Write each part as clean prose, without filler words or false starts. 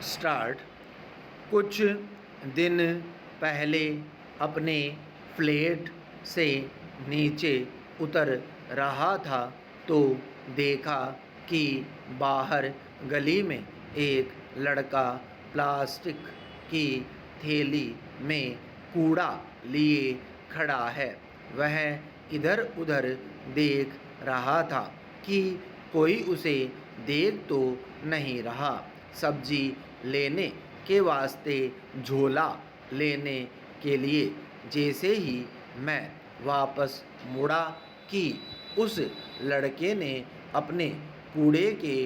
Start. कुछ दिन पहले अपने फ्लैट से नीचे उतर रहा था तो देखा कि बाहर गली में एक लड़का प्लास्टिक की थैली में कूड़ा लिए खड़ा है। वह इधर उधर देख रहा था कि कोई उसे देख तो नहीं रहा। सब्जी लेने के वास्ते झोला लेने के लिए जैसे ही मैं वापस मुड़ा कि उस लड़के ने अपने कूड़े के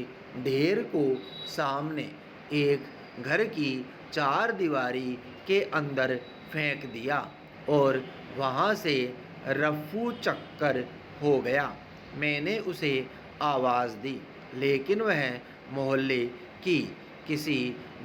ढेर को सामने एक घर की चार दीवारी के अंदर फेंक दिया और वहाँ से रफ्फू चक्कर हो गया। मैंने उसे आवाज़ दी लेकिन वह मोहल्ले की किसी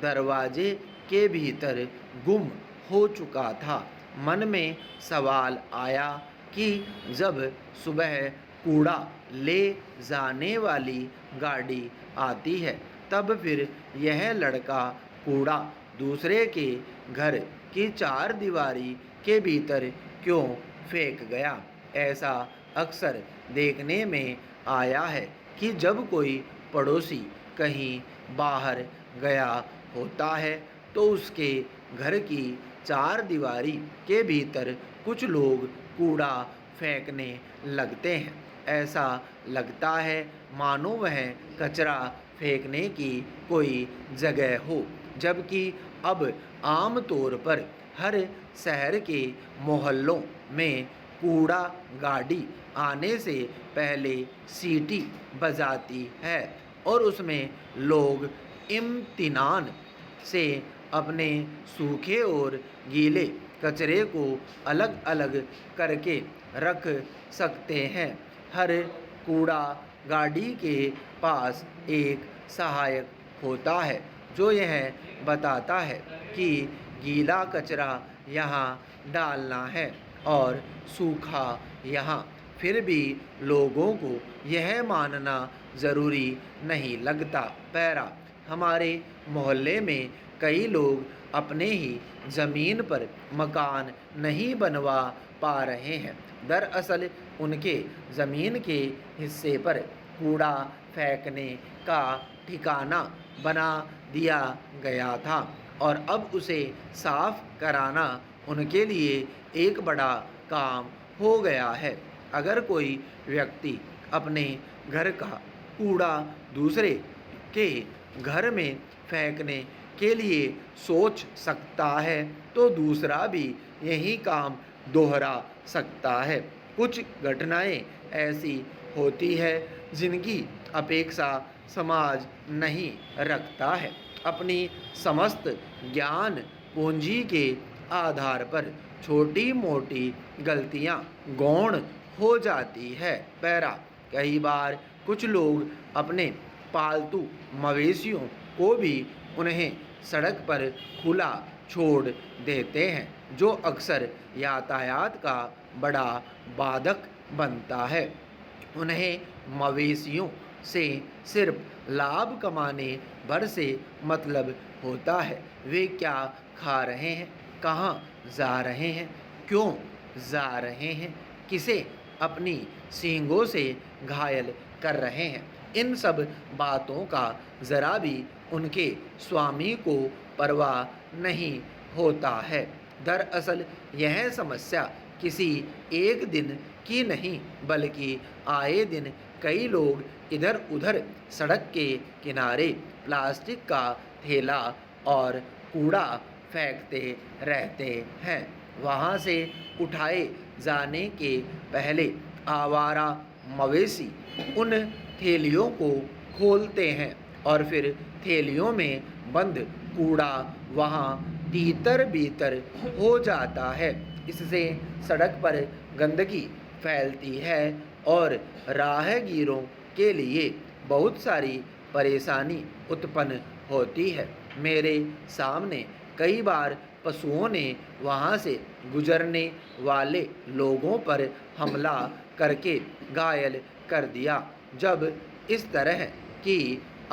दरवाजे के भीतर गुम हो चुका था। मन में सवाल आया कि जब सुबह कूड़ा ले जाने वाली गाड़ी आती है तब फिर यह लड़का कूड़ा दूसरे के घर की चार दीवारी के भीतर क्यों फेंक गया। ऐसा अक्सर देखने में आया है कि जब कोई पड़ोसी कहीं बाहर गया होता है तो उसके घर की चार दीवारी के भीतर कुछ लोग कूड़ा फेंकने लगते हैं। ऐसा लगता है मानो वह कचरा फेंकने की कोई जगह हो, जबकि अब आम तौर पर हर शहर के मोहल्लों में कूड़ा गाड़ी आने से पहले सीटी बजाती है और उसमें लोग इम्तिनान से अपने सूखे और गीले कचरे को अलग अलग करके रख सकते हैं। हर कूड़ा गाड़ी के पास एक सहायक होता है जो यह बताता है कि गीला कचरा यहाँ डालना है और सूखा यहाँ। फिर भी लोगों को यह मानना ज़रूरी नहीं लगता। पैरा, हमारे मोहल्ले में कई लोग अपने ही ज़मीन पर मकान नहीं बनवा पा रहे हैं। दरअसल उनके ज़मीन के हिस्से पर कूड़ा फेंकने का ठिकाना बना दिया गया था और अब उसे साफ कराना उनके लिए एक बड़ा काम हो गया है। अगर कोई व्यक्ति अपने घर का कूड़ा दूसरे के घर में फेंकने के लिए सोच सकता है तो दूसरा भी यही काम दोहरा सकता है। कुछ घटनाएं ऐसी होती है जिनकी अपेक्षा समाज नहीं रखता है। अपनी समस्त ज्ञान पूंजी के आधार पर छोटी मोटी गलतियां गौण हो जाती है। पैरा, कई बार कुछ लोग अपने पालतू मवेशियों को भी उन्हें सड़क पर खुला छोड़ देते हैं जो अक्सर यातायात का बड़ा बाधक बनता है। उन्हें मवेशियों से सिर्फ लाभ कमाने भर से मतलब होता है। वे क्या खा रहे हैं, कहाँ जा रहे हैं, क्यों जा रहे हैं, किसे अपनी सींगों से घायल कर रहे हैं, इन सब बातों का ज़रा भी उनके स्वामी को परवाह नहीं होता है। दरअसल यह समस्या किसी एक दिन की नहीं बल्कि आए दिन कई लोग इधर उधर सड़क के किनारे प्लास्टिक का थैला और कूड़ा फेंकते रहते हैं। वहाँ से उठाए जाने के पहले आवारा मवेशी उन थैलियों को खोलते हैं और फिर थैलियों में बंद कूड़ा वहाँ तीतर बीतर हो जाता है। इससे सड़क पर गंदगी फैलती है और राहगीरों के लिए बहुत सारी परेशानी उत्पन्न होती है। मेरे सामने कई बार पशुओं ने वहाँ से गुजरने वाले लोगों पर हमला करके घायल कर दिया। जब इस तरह की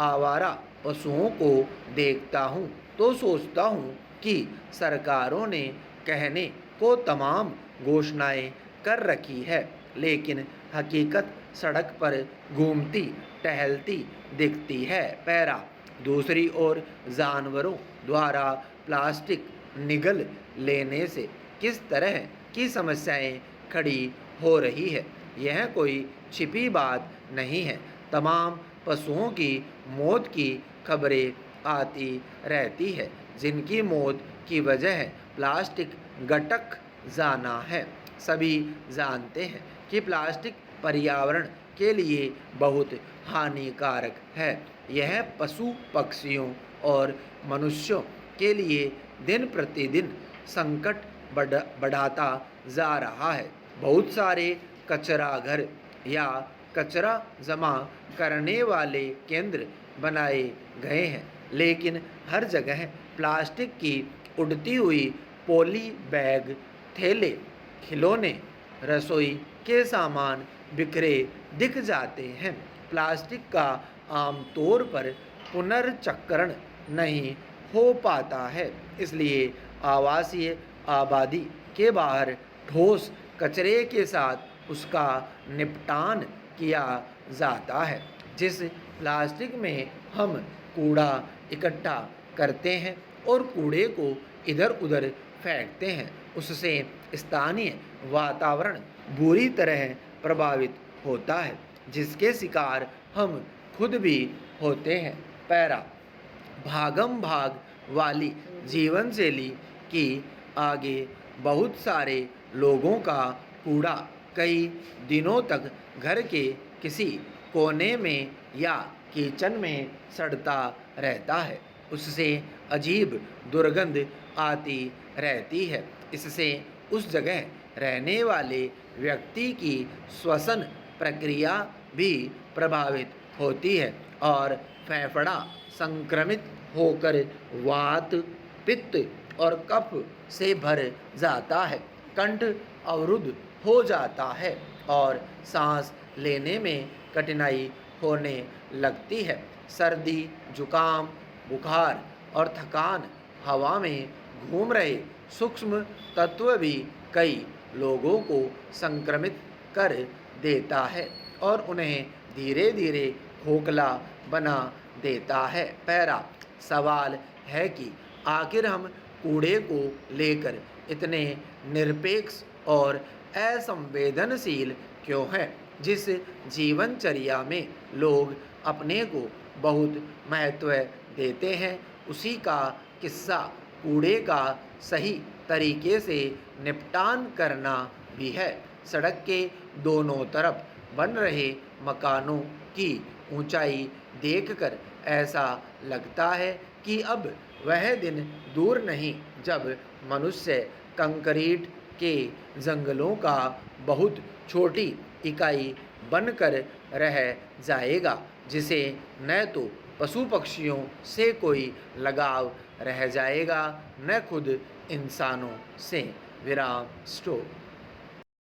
आवारा पशुओं को देखता हूँ तो सोचता हूँ कि सरकारों ने कहने को तमाम घोषणाएं कर रखी है, लेकिन हकीकत सड़क पर घूमती टहलती दिखती है। पैरा दूसरी ओर जानवरों द्वारा प्लास्टिक निगल लेने से किस तरह की समस्याएं खड़ी हो रही है, यह कोई छिपी बात नहीं है। तमाम पशुओं की मौत की खबरें आती रहती है, जिनकी मौत की वजह प्लास्टिक गटक जाना है। सभी जानते हैं कि प्लास्टिक पर्यावरण के लिए बहुत हानिकारक है। यह पशु पक्षियों और मनुष्यों के लिए दिन प्रतिदिन संकट बढ़ाता जा रहा है। बहुत सारे कचरा घर या कचरा जमा करने वाले केंद्र बनाए गए हैं, लेकिन हर जगह प्लास्टिक की उड़ती हुई पॉली बैग, थैले, खिलौने, रसोई के सामान बिखरे दिख जाते हैं। प्लास्टिक का आमतौर पर पुनर्चक्रण नहीं हो पाता है, इसलिए आवासीय आबादी के बाहर ठोस कचरे के साथ उसका निपटान किया जाता है। जिस प्लास्टिक में हम कूड़ा इकट्ठा करते हैं और कूड़े को इधर उधर फेंकते हैं, उससे स्थानीय वातावरण बुरी तरह प्रभावित होता है, जिसके शिकार हम खुद भी होते हैं। पैरा भागम भाग वाली जीवन शैली की आगे बहुत सारे लोगों का कूड़ा कई दिनों तक घर के किसी कोने में या किचन में सड़ता रहता है। उससे अजीब दुर्गंध आती रहती है। इससे उस जगह रहने वाले व्यक्ति की श्वसन प्रक्रिया भी प्रभावित होती है और फेफड़ा संक्रमित होकर वात, पित्त और कफ से भर जाता है। कंठ अवरुद्ध हो जाता है और सांस लेने में कठिनाई होने लगती है। सर्दी, जुकाम, बुखार और थकान हवा में घूम रहे सूक्ष्म तत्व भी कई लोगों को संक्रमित कर देता है और उन्हें धीरे धीरे खोखला बना देता है। पैरा सवाल है कि आखिर हम कूड़े को लेकर इतने निरपेक्ष और असंवेदनशील क्यों हैं? जिस जीवनचर्या में लोग अपने को बहुत महत्व देते हैं, उसी का किस्सा कूड़े का सही तरीके से निपटान करना भी है। सड़क के दोनों तरफ बन रहे मकानों की ऊंचाई देखकर ऐसा लगता है कि अब वह दिन दूर नहीं जब मनुष्य कंक्रीट के जंगलों का बहुत छोटी इकाई बनकर रह जाएगा, जिसे न तो पशु पक्षियों से कोई लगाव रह जाएगा, न खुद इंसानों से। विराम स्टॉप।